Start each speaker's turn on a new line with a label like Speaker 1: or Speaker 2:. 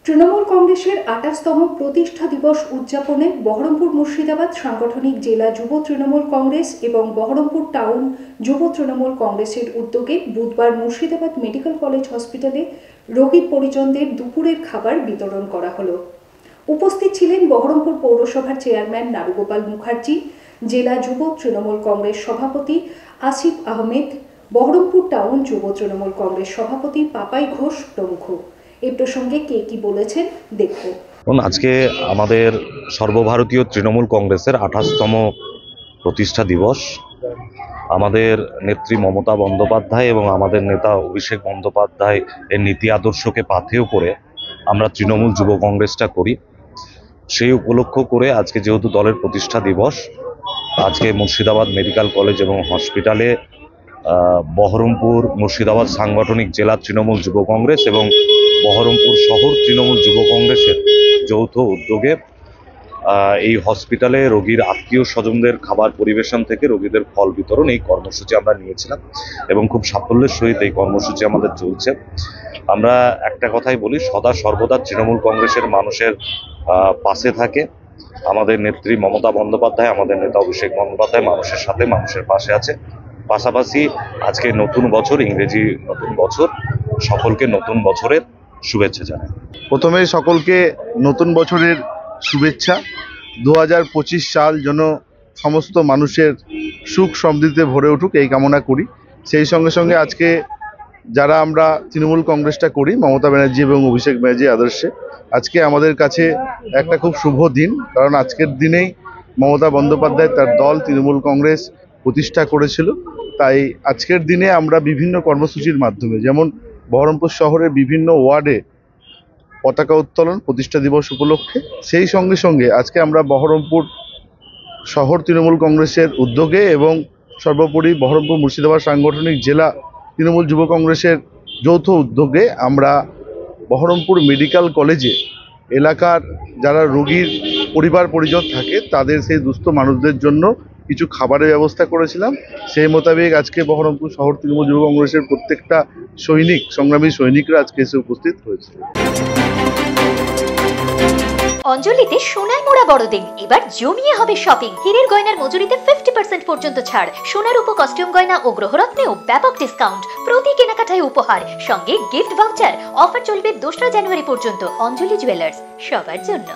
Speaker 1: তৃণমূল কংগ্রেসের ২৮তম প্রতিষ্ঠা দিবস উদযাপনে বহরমপুর মুর্শিদাবাদ সাংগঠনিক জেলা যুব তৃণমূল কংগ্রেস এবং বহরমপুর টাউন যুব তৃণমূল কংগ্রেসের উদ্যোগে বুধবার মুর্শিদাবাদ মেডিকেল কলেজ হসপিটালে রোগীর পরিজনদের দুপুরের খাবার বিতরণ করা হলো। উপস্থিত ছিলেন বহরমপুর পৌরসভার চেয়ারম্যান নারুগোপাল মুখার্জি, জেলা যুব তৃণমূল কংগ্রেস সভাপতি আসিফ আহমেদ, বহরমপুর টাউন যুব তৃণমূল কংগ্রেস সভাপতি পাপাই ঘোষ প্রমুখ। এই প্রসঙ্গে কে কি বলেছেন দেখো।
Speaker 2: আজকে আমাদের সর্বভারতীয় তৃণমূল কংগ্রেসের ২৮তম প্রতিষ্ঠা দিবস। আমাদের নেত্রী মমতা বন্দ্যোপাধ্যায় এবং আমাদের নেতা অভিষেক বন্দ্যোপাধ্যায় এর নীতি আদর্শকে পাথেয় করে আমরা তৃণমূল যুব কংগ্রেসটা করি। সেই উপলক্ষ করে আজকে যেহেতু দলের প্রতিষ্ঠা দিবস, আজকে মুর্শিদাবাদ মেডিকেল কলেজ এবং হসপিটালে বহরমপুর মুর্শিদাবাদ সাংগঠনিক জেলা তৃণমূল যুব কংগ্রেস এবং বহরমপুর শহর তৃণমূল যুব কংগ্রেসের যৌথ উদ্যোগে এই হসপিটালে রোগীর আত্মীয় স্বজনদের খাবার পরিবেশন থেকে রোগীদের ফল বিতরণ, এই কর্মসূচি আমরা নিয়েছিলাম এবং খুব সাফল্যের সহিত এই কর্মসূচি আমাদের চলছে। আমরা একটা কথাই বলি, সদা সর্বদা তৃণমূল কংগ্রেসের মানুষের পাশে থাকে। আমাদের নেত্রী মমতা বন্দ্যোপাধ্যায়, আমাদের নেতা অভিষেক বন্দ্যোপাধ্যায় মানুষের সাথে, মানুষের পাশে আছে। পাশাপাশি আজকে নতুন বছর, ইংরেজি নতুন বছর, সকলকে নতুন বছরের শুভেচ্ছা জানাই।
Speaker 3: প্রথমে সকলকে নতুন বছরের শুভেচ্ছা। 2025 সাল যেন সমস্ত মানুষের সুখ সমৃদ্ধিতে ভরে উঠুক এই কামনা করি। সেই সঙ্গে সঙ্গে আজকে যারা আমরা তৃণমূল কংগ্রেসটা করি মমতা ব্যানার্জি এবং অভিষেক ব্যানার্জি আদর্শে, আজকে আমাদের কাছে একটা খুব শুভ দিন, কারণ আজকের দিনেই মমতা বন্দ্যোপাধ্যায় তার দল তৃণমূল কংগ্রেস প্রতিষ্ঠা করেছিল। তাই আজকের দিনে আমরা বিভিন্ন কর্মসূচির মাধ্যমে, যেমন বহরমপুর শহরের বিভিন্ন ওয়ার্ডে পতাকা উত্তোলন প্রতিষ্ঠা দিবস উপলক্ষে, সেই সঙ্গে সঙ্গে আজকে আমরা বহরমপুর শহর তৃণমূল কংগ্রেসের উদ্যোগে এবং সর্বোপরি বহরমপুর মুর্শিদাবাদ সাংগঠনিক জেলা তৃণমূল যুব কংগ্রেসের যৌথ উদ্যোগে আমরা বহরমপুর মেডিকেল কলেজে এলাকার যারা রোগীর পরিবার পরিজন থাকে তাদের, সেই দুস্থ মানুষদের জন্য কিছু খাবারের ব্যবস্থা করেছিলাম। সেই মোতাবেক আজকে বহরমপুর শহর তৃণমূল যুব কংগ্রেসের প্রত্যেকটা সৈনিক, সংগ্রামী সৈনিকরা আজকে এসে উপস্থিত হয়েছে।
Speaker 4: অঞ্জলিতে সোনায় মোড়া বড়দিন, এবার জমিয়ে হবে শপিং। হীরের গয়নার মজুরিতে 50% পর্যন্ত ছাড়, সোনার উপ কস্টিউম গয়না ও গ্রহরত্নেও ব্যাপক ডিসকাউন্ট, প্রতি কেনাকাটায় উপহার, সঙ্গে গিফট ভাউচার। অফার চলবে 2রা জানুয়ারি পর্যন্ত। অঞ্জলি জুয়েলার্স, সবার জন্য।